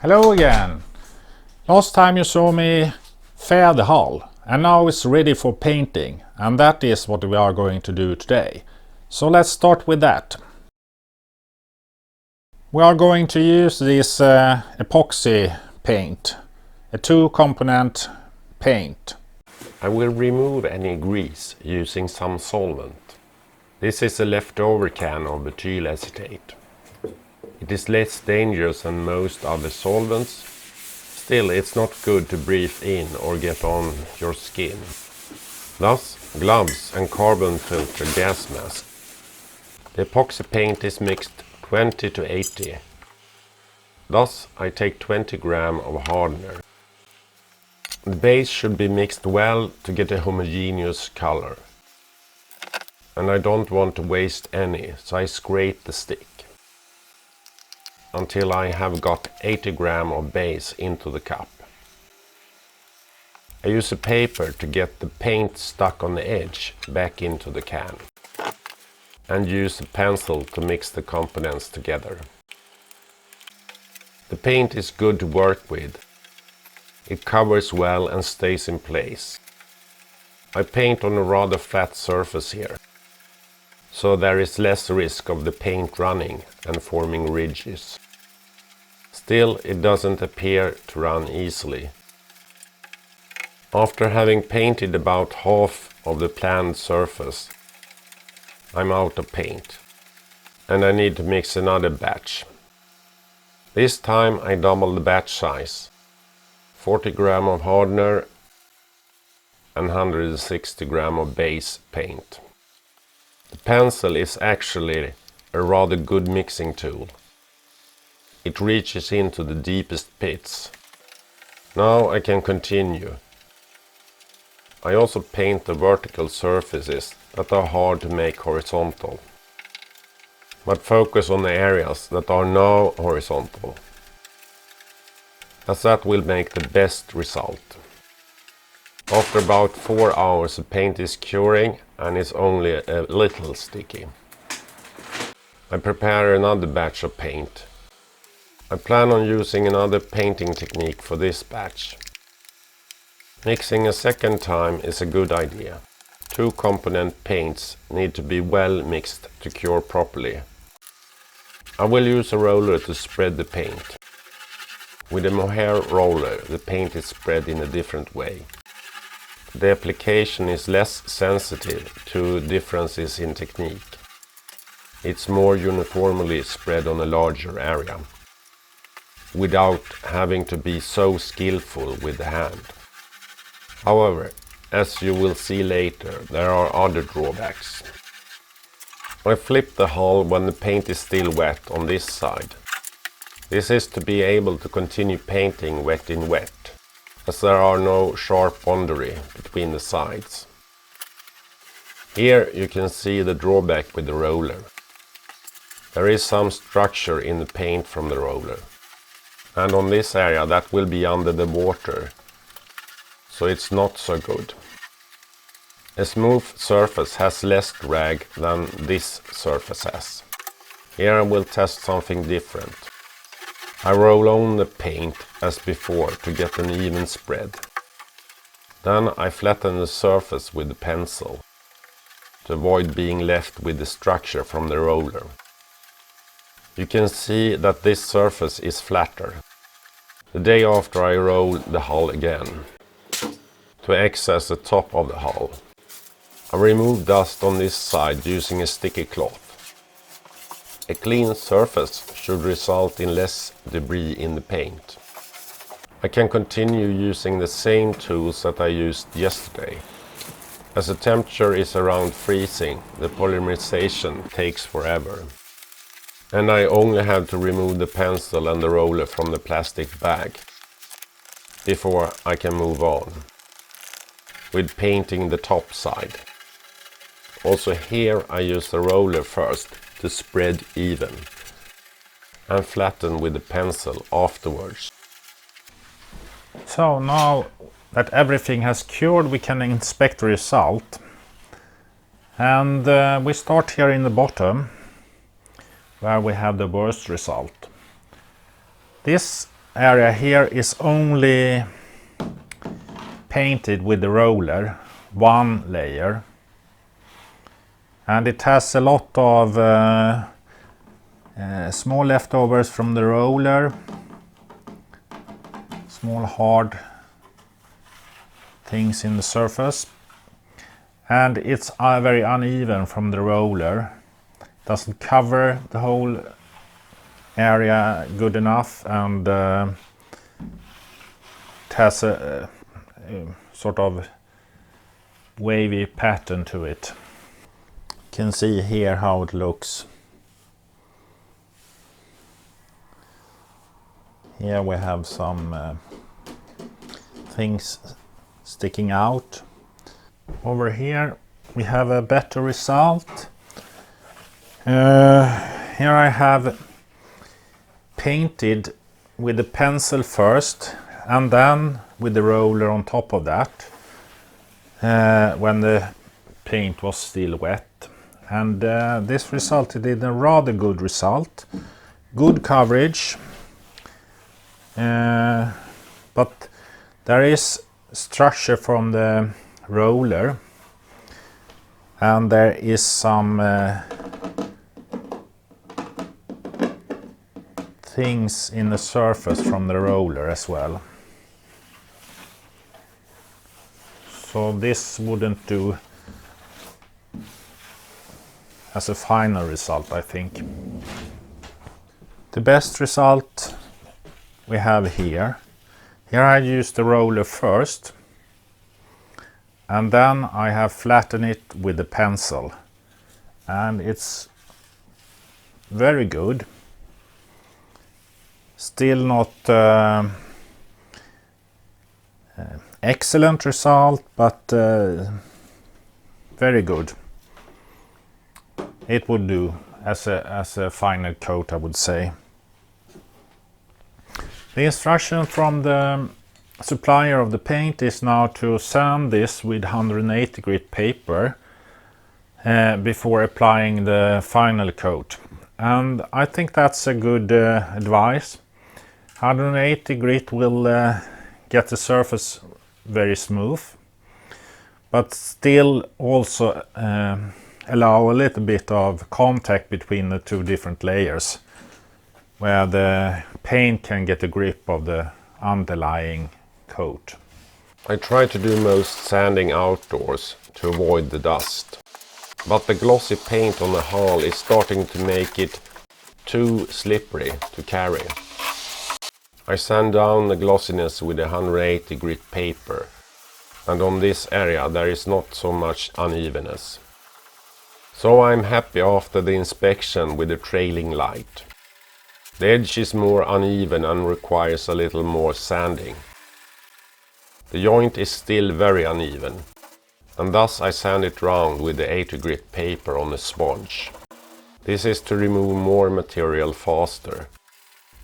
Hello again! Last time you saw me fare the hull, and now it's ready for painting, and that is what we are going to do today. So let's start with that. We are going to use this epoxy paint, a two-component paint. I will remove any grease using some solvent. This is a leftover can of methyl acetate. It is less dangerous than most other solvents. Still, it's not good to breathe in or get on your skin. Thus, gloves and carbon filter gas mask. The epoxy paint is mixed 20 to 80. Thus, I take 20 grams of hardener. The base should be mixed well to get a homogeneous color. And I don't want to waste any, so I scrape the stick until I have got 80 grams of base into the cup. I use a paper to get the paint stuck on the edge back into the can, and use a pencil to mix the components together. The paint is good to work with. It covers well and stays in place. I paint on a rather flat surface here, so there is less risk of the paint running and forming ridges. Still, it doesn't appear to run easily. After having painted about half of the planned surface, I'm out of paint, and I need to mix another batch. This time I double the batch size. 40 grams of hardener and 160 grams of base paint. The pencil is actually a rather good mixing tool. It reaches into the deepest pits. Now I can continue. I also paint the vertical surfaces that are hard to make horizontal, but focus on the areas that are now horizontal, as that will make the best result. After about 4 hours the paint is curing and is only a little sticky. I prepare another batch of paint. I plan on using another painting technique for this batch. Mixing a second time is a good idea. Two component paints need to be well mixed to cure properly. I will use a roller to spread the paint. With a mohair roller, the paint is spread in a different way. The application is less sensitive to differences in technique. It's more uniformly spread on a larger area, without having to be so skillful with the hand. However, as you will see later, there are other drawbacks. I flip the hull when the paint is still wet on this side. This is to be able to continue painting wet in wet, as there are no sharp boundary between the sides. Here you can see the drawback with the roller. There is some structure in the paint from the roller, and on this area that will be under the water, so it's not so good. A smooth surface has less drag than this surface has. Here I will test something different. I roll on the paint as before to get an even spread. Then I flatten the surface with the pencil to avoid being left with the structure from the roller. You can see that this surface is flatter. The day after I roll the hull again to access the top of the hull. I remove dust on this side using a sticky cloth. A clean surface should result in less debris in the paint. I can continue using the same tools that I used yesterday. As the temperature is around freezing, the polymerization takes forever. And I only have to remove the pencil and the roller from the plastic bag before I can move on with painting the top side. Also here I use the roller first to spread even and flatten with the pencil afterwards. So now that everything has cured, we can inspect the result. And we start here in the bottom, where we have the worst result. This area here is only painted with the roller, one layer, and it has a lot of small leftovers from the roller, small hard things in the surface, and it's very uneven from the roller. Doesn't cover the whole area good enough, and it has a sort of wavy pattern to it. You can see here how it looks. Here we have some things sticking out. Over here we have a better result. Here I have painted with the pencil first and then with the roller on top of that when the paint was still wet, and this resulted in a rather good result. Good coverage, but there is structure from the roller, and there is some things in the surface from the roller as well. So this wouldn't do as a final result, I think. The best result we have here. Here I use the roller first, and then I have flattened it with the pencil, and it's very good. Still not excellent result, but very good. It would do as a final coat, I would say. The instruction from the supplier of the paint is now to sand this with 180 grit paper before applying the final coat, and I think that's a good advice. 180 grit will get the surface very smooth, but still also allow a little bit of contact between the two different layers, where the paint can get a grip of the underlying coat. I try to do most sanding outdoors to avoid the dust, but the glossy paint on the hull is starting to make it too slippery to carry. I sand down the glossiness with a 180 grit paper, and on this area there is not so much unevenness. So I'm happy after the inspection with the trailing light. The edge is more uneven and requires a little more sanding. The joint is still very uneven, and thus I sand it round with the 80 grit paper on the sponge. This is to remove more material faster.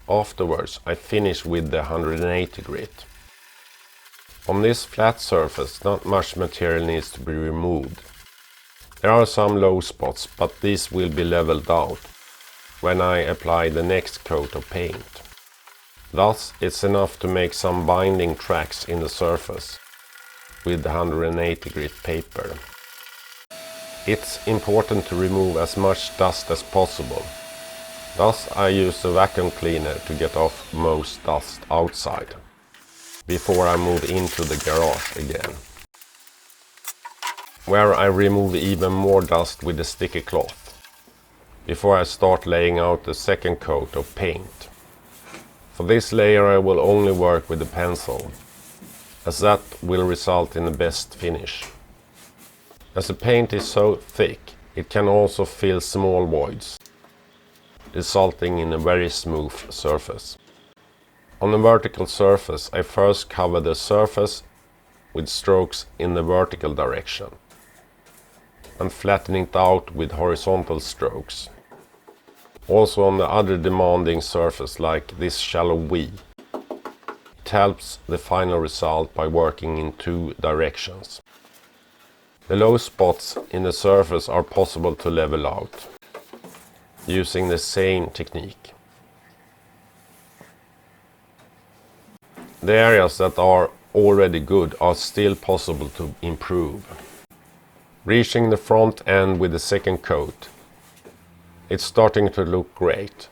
Afterwards I finish with the 180 grit. On this flat surface not much material needs to be removed. There are some low spots, but these will be leveled out when I apply the next coat of paint. Thus it's enough to make some binding tracks in the surface with the 180 grit paper. It's important to remove as much dust as possible. Thus I use a vacuum cleaner to get off most dust outside before I move into the garage again, where I remove even more dust with a sticky cloth before I start laying out the second coat of paint. For this layer I will only work with the pencil, as that will result in the best finish. As the paint is so thick, it can also fill small voids, resulting in a very smooth surface. On the vertical surface, I first cover the surface with strokes in the vertical direction and flatten it out with horizontal strokes. Also on the other demanding surface, like this shallow V, it helps the final result by working in two directions. The low spots in the surface are possible to level out using the same technique. The areas that are already good are still possible to improve. Reaching the front end with the second coat. It's starting to look great.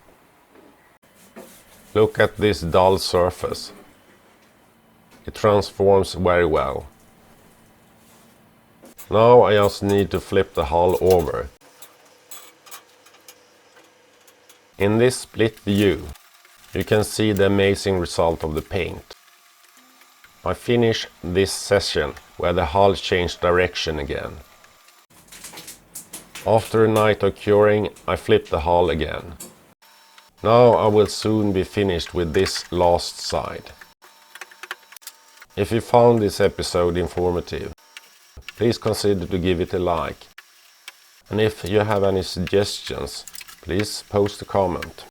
Look at this dull surface. It transforms very well. Now I just need to flip the hull over. In this split view, you can see the amazing result of the paint. I finish this session where the hull changed direction again. After a night of curing, I flip the hull again. Now I will soon be finished with this last side. If you found this episode informative, please consider to give it a like. And if you have any suggestions, please post a comment.